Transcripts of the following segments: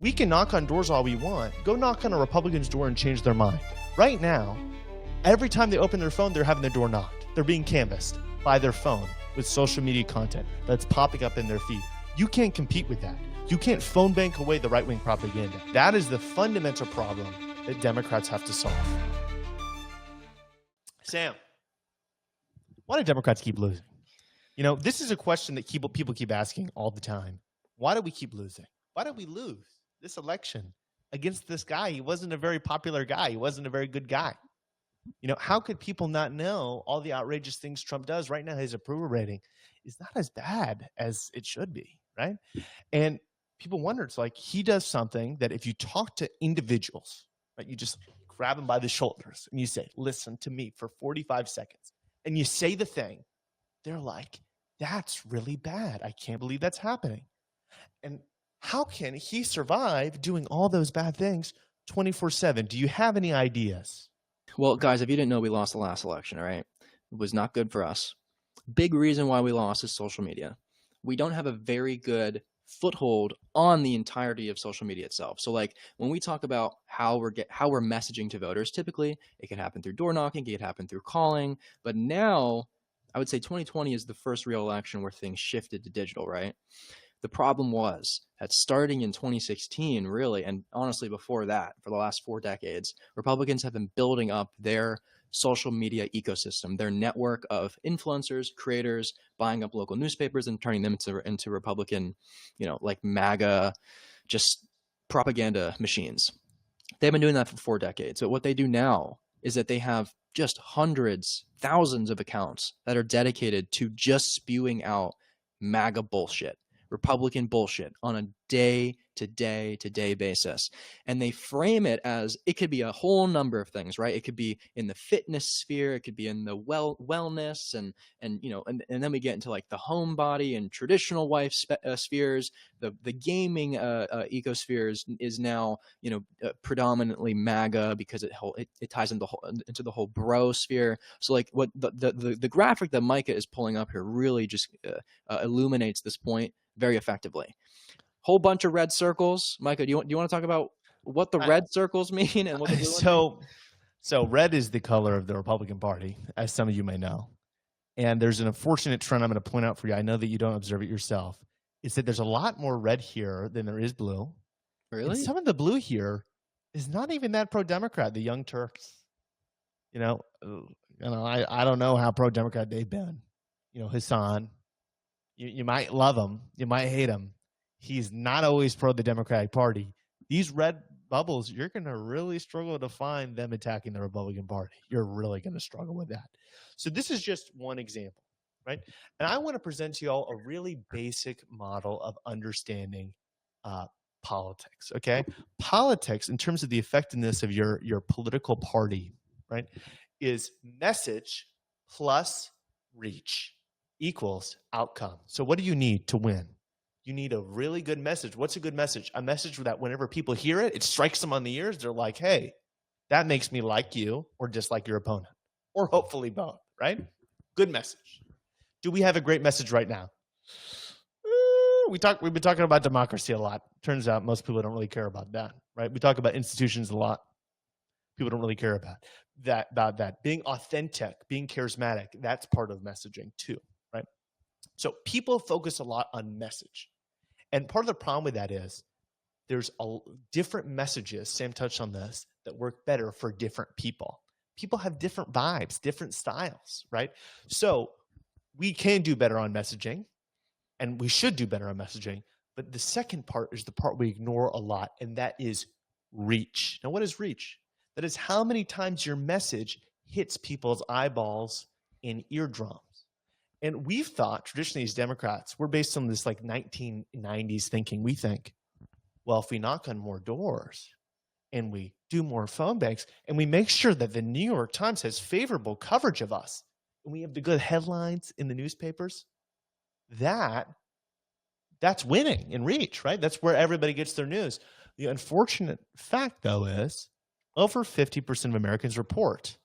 We can knock on doors all we want. Go knock on a Republican's door and change their mind. Right now, every time they open their phone, they're having their door knocked. They're being canvassed by their phone with social media content that's popping up in their feed. You can't compete with that. You can't phone bank away the right-wing propaganda. That is the fundamental problem that Democrats have to solve. Sam, why do Democrats keep losing? You know, this is a question that people keep asking all the time. Why do we keep losing? Why did we lose this election against this guy? He wasn't a very popular guy. He wasn't a very good guy. You know, how could people not know all the outrageous things Trump does? Right now, his approval rating is not as bad as it should be, right? And people wonder, it's like he does something that if you talk to individuals, right, you just grab them by the shoulders and you say, listen to me for 45 seconds. And you say the thing, they're like, that's really bad. I can't believe that's happening. And how can he survive doing all those bad things 24/7? Do you have any ideas? Well, guys, if you didn't know, we lost the last election, all right? It was not good for us. Big reason why we lost is social media. We don't have a very good foothold on the entirety of social media itself. So like when we talk about how we're messaging to voters, typically it can happen through door knocking, it can happen through calling, but now I would say 2020 is the first real election where things shifted to digital, right? The problem was that starting in 2016, really, and honestly before that, for the last 4 decades, Republicans have been building up their social media ecosystem, their network of influencers, creators, buying up local newspapers and turning them into Republican, like MAGA, just propaganda machines. They've been doing that for 4 decades. But what they do now is that they have just hundreds, thousands of accounts that are dedicated to just spewing out MAGA bullshit, Republican bullshit on a day-to-day basis. And they frame it as it could be a whole number of things, right? It could be in the fitness sphere, it could be in the wellness, and then we get into like the homebody and traditional wife spheres. The gaming ecosphere is now predominantly MAGA because it ties into the whole bro sphere. So like what the graphic that Micah is pulling up here really just illuminates this point very effectively. Whole bunch of red circles. Micah, do you want to talk about what the red circles mean and what the blue So red is the color of the Republican Party, as some of you may know. And there's an unfortunate trend I'm going to point out for you. I know that you don't observe it yourself. Is that there's a lot more red here than there is blue. Really? And some of the blue here is not even that pro-Democrat, the Young Turks. I don't know how pro-Democrat they've been. Hassan, you might love him, you might hate him. He's not always pro the Democratic Party. These red bubbles, you're going to really struggle to find them attacking the Republican Party. You're really going to struggle with that. So this is just one example, right? And I want to present to you all a really basic model of understanding politics, okay? Politics, in terms of the effectiveness of your political party, right, is message plus reach equals outcome. So what do you need to win? You need a really good message. What's a good message? A message that whenever people hear it, it strikes them on the ears. They're like, hey, that makes me like you or dislike your opponent, or hopefully both, right? Good message. Do we have a great message right now? We've been talking about democracy a lot. Turns out most people don't really care about that, right? We talk about institutions a lot. People don't really care about that. Being authentic, being charismatic, that's part of messaging too, right? So people focus a lot on message. And part of the problem with that is there's different messages, Sam touched on this, that work better for different people. People have different vibes, different styles, right? So we can do better on messaging, and we should do better on messaging. But the second part is the part we ignore a lot, and that is reach. Now, what is reach? That is how many times your message hits people's eyeballs and eardrums. And we've thought, traditionally as Democrats, we're based on this like 1990s thinking. We think, well, if we knock on more doors and we do more phone banks and we make sure that the New York Times has favorable coverage of us and we have the good headlines in the newspapers, that's winning in reach, right? That's where everybody gets their news. The unfortunate fact, though, is over 50% of Americans report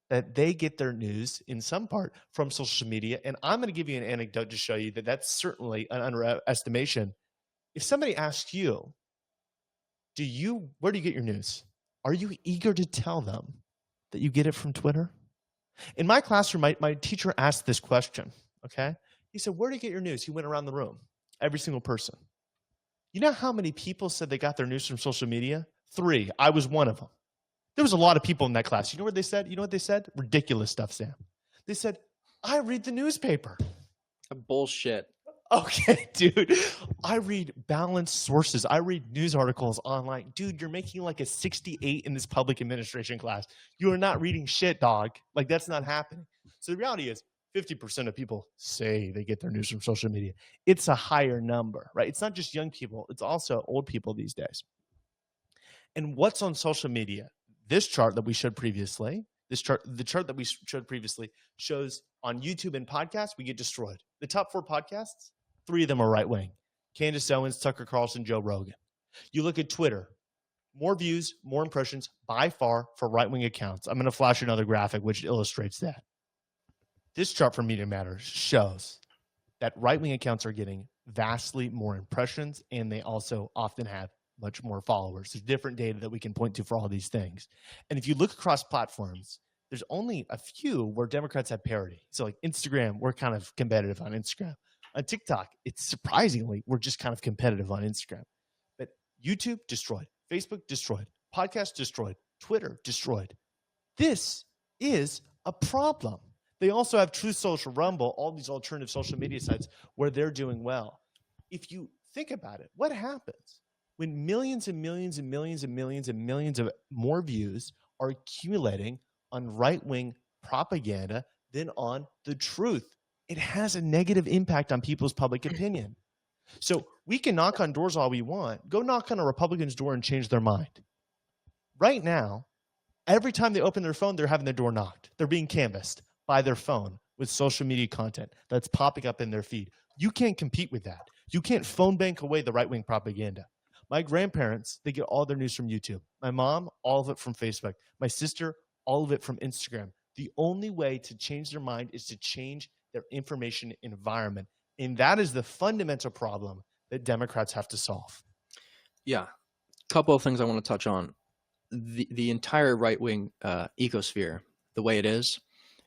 that they get their news in some part from social media. And I'm going to give you an anecdote to show you that that's certainly an underestimation. If somebody asks you, where do you get your news? Are you eager to tell them that you get it from Twitter? In my classroom, my teacher asked this question, okay? He said, where do you get your news? He went around the room, every single person. You know how many people said they got their news from social media? 3. I was one of them. There was a lot of people in that class. You know what they said? You know what they said? Ridiculous stuff, Sam. They said, I read the newspaper. Bullshit. Okay, dude. I read balanced sources. I read news articles online. Dude, you're making like a 68 in this public administration class. You are not reading shit, dog. Like, that's not happening. So the reality is 50% of people say they get their news from social media. It's a higher number, right? It's not just young people. It's also old people these days. And what's on social media? This chart that we showed previously, the chart that we showed previously shows on YouTube and podcasts, we get destroyed. The top 4 podcasts, 3 of them are right wing. Candace Owens, Tucker Carlson, Joe Rogan. You look at Twitter, more views, more impressions by far for right wing accounts. I'm going to flash another graphic which illustrates that. This chart from Media Matters shows that right wing accounts are getting vastly more impressions, and they also often have much more followers. There's different data that we can point to for all these things. And if you look across platforms, there's only a few where Democrats have parity. So like Instagram, we're kind of competitive on Instagram. On TikTok, it's surprisingly, we're just kind of competitive on Instagram. But YouTube destroyed, Facebook destroyed, podcast destroyed, Twitter destroyed. This is a problem. They also have Truth Social, Rumble, all these alternative social media sites where they're doing well. If you think about it, what happens when millions and millions and millions and millions and millions of more views are accumulating on right-wing propaganda than on the truth? It has a negative impact on people's public opinion. So we can knock on doors all we want. Go knock on a Republican's door and change their mind. Right now, every time they open their phone, they're having their door knocked. They're being canvassed by their phone with social media content that's popping up in their feed. You can't compete with that. You can't phone bank away the right-wing propaganda. My grandparents, they get all their news from YouTube. My mom, all of it from Facebook. My sister, all of it from Instagram. The only way to change their mind is to change their information environment. And that is the fundamental problem that Democrats have to solve. Yeah. Couple of things I want to touch on. The entire right-wing ecosphere, the way it is,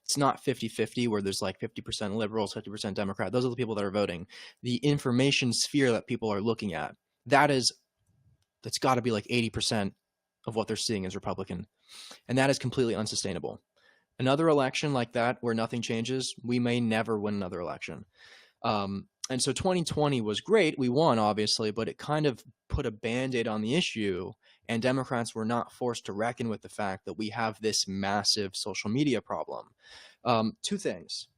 it's not 50-50 where there's like 50% liberals, 50% Democrat. Those are the people that are voting. The information sphere that people are looking at, that's got to be like 80% of what they're seeing is Republican. And that is completely unsustainable. Another election like that where nothing changes, we may never win another election. And so 2020 was great. We won, obviously, but it kind of put a Band-Aid on the issue, and Democrats were not forced to reckon with the fact that we have this massive social media problem. 2 things.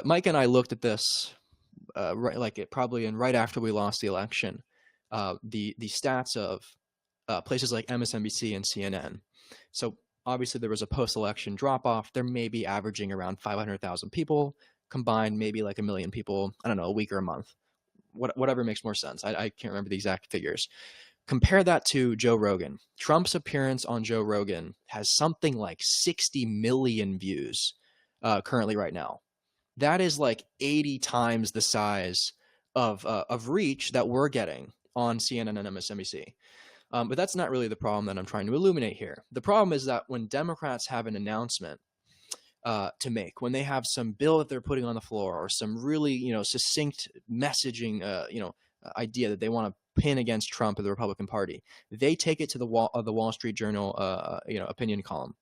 Mike and I looked at this right after we lost the election. The stats of places like MSNBC and CNN. So obviously there was a post-election drop-off. They're maybe averaging around 500,000 people combined, maybe like 1 million people, I don't know, a week or a month, whatever makes more sense. I can't remember the exact figures. Compare that to Joe Rogan. Trump's appearance on Joe Rogan has something like 60 million views currently right now. That is like 80 times the size of reach that we're getting on CNN and MSNBC. But that's not really the problem that I'm trying to illuminate here. The problem is that when Democrats have an announcement to make, when they have some bill that they're putting on the floor or some really, succinct messaging, idea that they want to pin against Trump or the Republican Party, they take it to the Wall Street Journal, opinion column.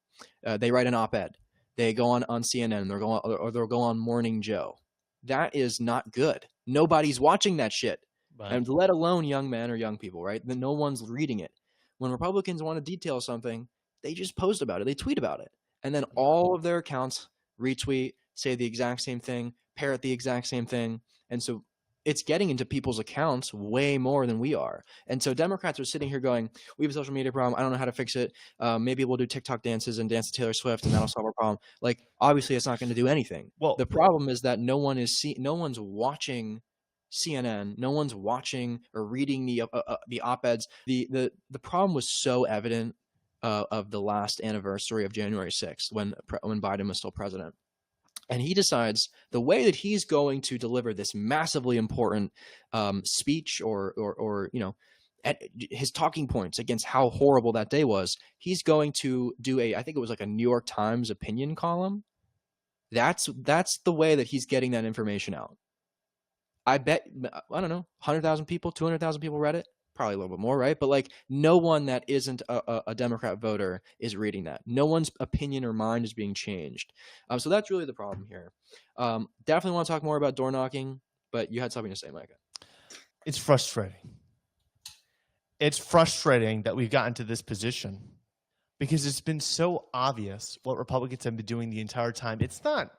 They write an op-ed. They go on CNN. They'll go on Morning Joe. That is not good. Nobody's watching that shit. Right. And let alone young men or young people, right? Then no one's reading it. When Republicans want to detail something, they just post about it. They tweet about it. And then all of their accounts retweet, say the exact same thing, parrot the exact same thing. And so it's getting into people's accounts way more than we are. And so Democrats are sitting here going, we have a social media problem. I don't know how to fix it. Maybe we'll do TikTok dances and dance to Taylor Swift and that'll solve our problem. Like, obviously it's not going to do anything. Well, the problem is that no one's watching CNN. No one's watching or reading the op-eds. The problem was so evident of the last anniversary of January 6th when Biden was still president. And he decides the way that he's going to deliver this massively important speech or at his talking points against how horrible that day was, he's going to do I think it was like a New York Times opinion column. That's the way that he's getting that information out. I bet, I don't know, 100,000 people, 200,000 people read it. Probably a little bit more, right? But like, no one that isn't a Democrat voter is reading that. No one's opinion or mind is being changed. So that's really the problem here. Definitely want to talk more about door knocking, but you had something to say, Micah. It's frustrating. It's frustrating that we've gotten to this position because it's been so obvious what Republicans have been doing the entire time. It's not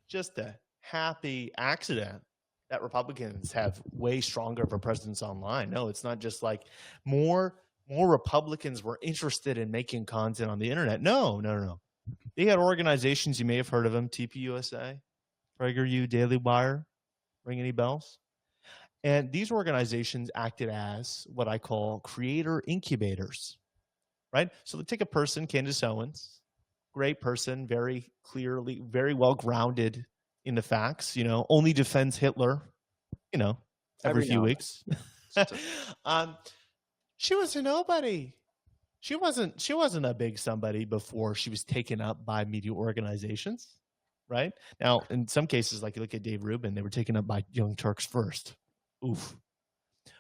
just a happy accident that Republicans have way stronger of a presence online. No, it's not just like more Republicans were interested in making content on the internet. No. They had organizations, you may have heard of them, TPUSA, PragerU, Daily Wire. Ring any bells? And these organizations acted as what I call creator incubators, right? So they take a person, Candace Owens, great person, very clearly, very well grounded in the facts, only defends Hitler, every few weeks. She was a nobody. She wasn't a big somebody before she was taken up by media organizations, right? Now, in some cases, like you look at Dave Rubin, they were taken up by Young Turks first. Oof.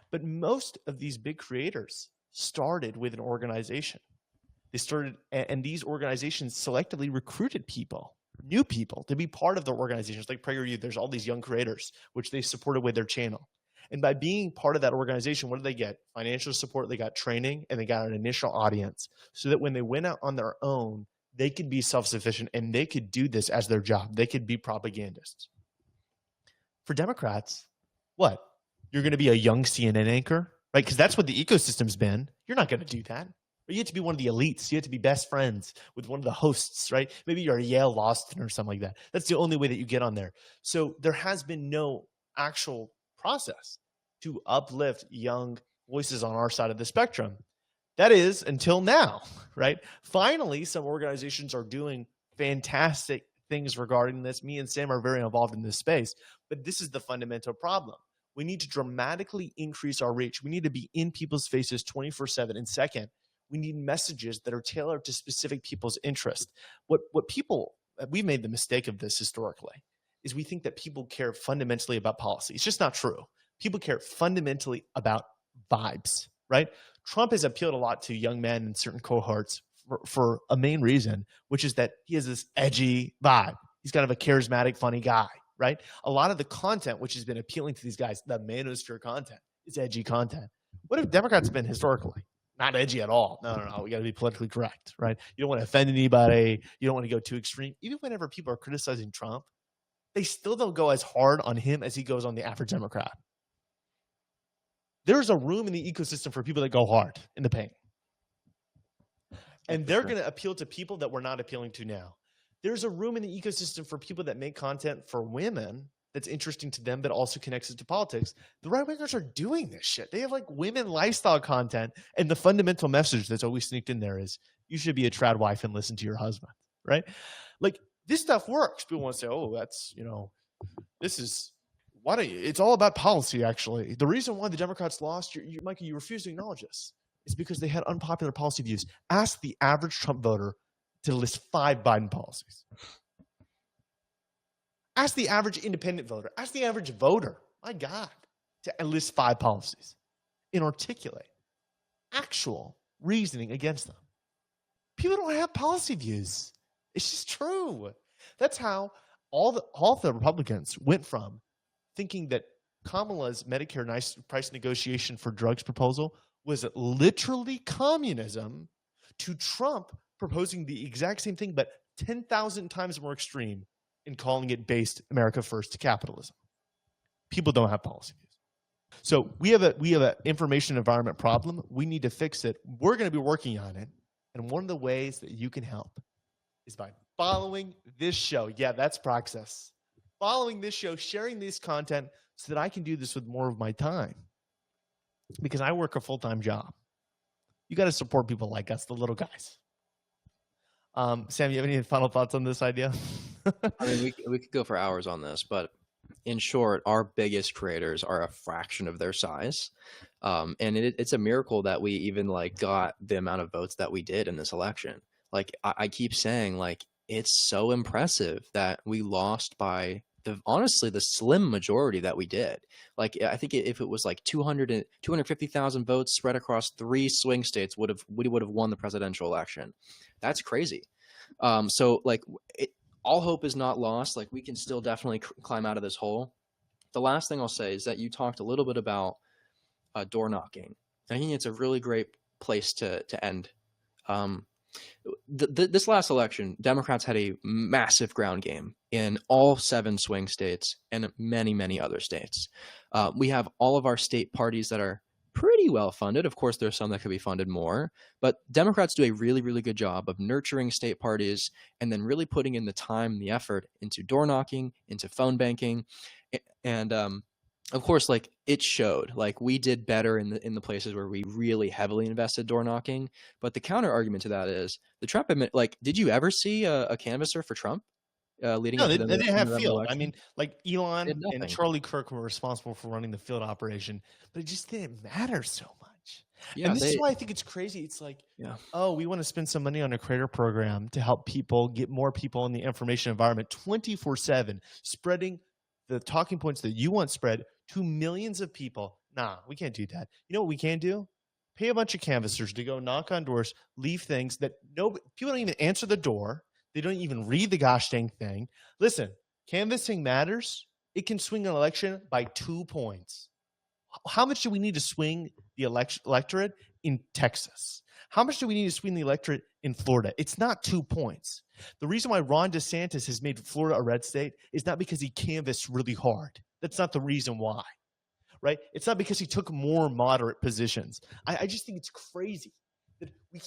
But most of these big creators started with an organization. They started, and these organizations selectively recruited people, new people, to be part of their organizations. Like PragerU, there's all these young creators, which they supported with their channel. And by being part of that organization, what did they get? Financial support, they got training, and they got an initial audience so that when they went out on their own, they could be self-sufficient and they could do this as their job. They could be propagandists. For Democrats, what? You're going to be a young CNN anchor, right? Because that's what the ecosystem's been. You're not going to do that. Or you have to be one of the elites. You have to be best friends with one of the hosts, right? Maybe you're a Yale law student or something like that. That's the only way that you get on there. So there has been no actual process to uplift young voices on our side of the spectrum. That is until now, right? Finally, some organizations are doing fantastic things regarding this. Me and Sam are very involved in this space, but this is the fundamental problem. We need to dramatically increase our reach. We need to be in people's faces 24/7. And second, we need messages that are tailored to specific people's interests. We've made the mistake of this historically, is we think that people care fundamentally about policy. It's just not true. People care fundamentally about vibes, right? Trump has appealed a lot to young men in certain cohorts for a main reason, which is that he has this edgy vibe. He's kind of a charismatic, funny guy, right? A lot of the content which has been appealing to these guys, the manosphere content, is edgy content. What have Democrats been historically? Not edgy at all. No. We got to be politically correct, right? You don't want to offend anybody. You don't want to go too extreme. Even whenever people are criticizing Trump, they still don't go as hard on him as he goes on the average Democrat. There's a room in the ecosystem for people that go hard in the paint. And they're going to appeal to people that we're not appealing to now. There's a room in the ecosystem for people that make content for women that's interesting to them, but also connects it to politics. The right-wingers are doing this shit. They have like women lifestyle content, and the fundamental message that's always sneaked in there is you should be a trad wife and listen to your husband, right? Like this stuff works. People want to say, oh, that's, this is, why don't you? It's all about policy, actually. The reason why the Democrats lost, Mikey, you refuse to acknowledge this, is because they had unpopular policy views. Ask the average Trump voter to list 5 Biden policies. Ask the average independent voter. Ask the average voter, my God, to list 5 policies and articulate actual reasoning against them. People don't have policy views. It's just true. That's how all the Republicans went from thinking that Kamala's Medicare price negotiation for drugs proposal was literally communism to Trump proposing the exact same thing, but 10,000 times more extreme in calling it based America first capitalism. People don't have policy views. So we have an information environment problem. We need to fix it. We're going to be working on it. And one of the ways that you can help is by following this show. Yeah, that's Praxis. Following this show, sharing this content so that I can do this with more of my time. Because I work a full-time job. You got to support people like us, the little guys. Sam, you have any final thoughts on this idea? I mean, we could go for hours on this, but In short, our biggest creators are a fraction of their size. And it's a miracle that we even like got the amount of votes that we did in this election. Like I keep saying, like, it's so impressive that we lost by honestly the slim majority that we did. Like I think if it was like 250,000 votes spread across 3 swing states, we would have won the presidential election. That's crazy. So like all hope is not lost. Like we can still definitely climb out of this hole. The last thing I'll say is that you talked a little bit about door knocking. I think it's a really great place to end. Um, this last election, Democrats had a massive ground game in all 7 swing states and many, many other states. We have all of our state parties that are pretty well funded. Of course, there's some that could be funded more, but Democrats do a really, really good job of nurturing state parties and then really putting in the time and the effort into door knocking, into phone banking, and of course, like it showed. Like we did better in the places where we really heavily invested door knocking. But the counter argument to that is the Trump like, did you ever see a canvasser for Trump leading No, up they, to the they didn't have November field. I election? mean, like They had Elon and nothing. Charlie Kirk were responsible for running the field operation, but it just didn't matter so much. Yeah, And this is why I think it's crazy. It's like, yeah. oh, we want to spend some money on a creator program to help people get more people in the information environment 24/7, spreading the talking points that you want spread to millions of people. Nah, we can't do that. You know what we can do? Pay a bunch of canvassers to go knock on doors, leave things that people don't even answer the door. They don't even read the gosh dang thing. Listen, canvassing matters. It can swing an election by 2 points. How much do we need to swing the electorate in Texas? How much do we need to swing the electorate in Florida? It's not 2 points. The reason why Ron DeSantis has made Florida a red state is not because he canvassed really hard. That's not the reason why, right? It's not because he took more moderate positions. I just think it's crazy that we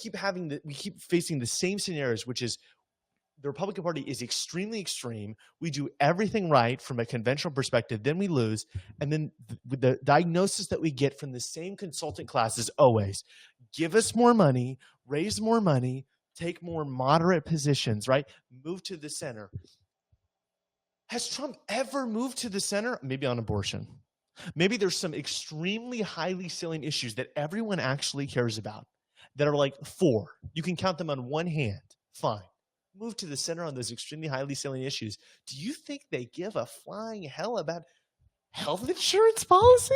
keep facing the same scenarios, which is the Republican Party is extremely extreme. We do everything right from a conventional perspective, then we lose. And then the diagnosis that we get from the same consultant class is always give us more money, raise more money, take more moderate positions, right? Move to the center. Has Trump ever moved to the center? Maybe on abortion. Maybe there's some extremely highly salient issues that everyone actually cares about that are like 4. You can count them on one hand. Fine. Move to the center on those extremely highly salient issues. Do you think they give a flying hell about health insurance policy?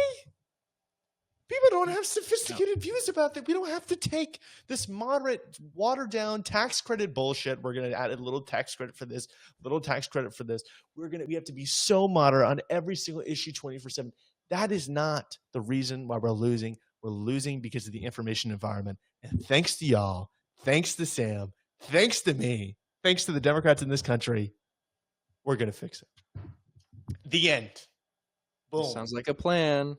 People don't have sophisticated views about that. We don't have to take this moderate, watered down tax credit bullshit. We're going to add a little tax credit for this, little tax credit for this. We have to be so moderate on every single issue 24/7. That is not the reason why we're losing. We're losing because of the information environment. And thanks to y'all, thanks to Sam, thanks to me, thanks to the Democrats in this country, we're going to fix it. The end. Boom. Sounds like a plan.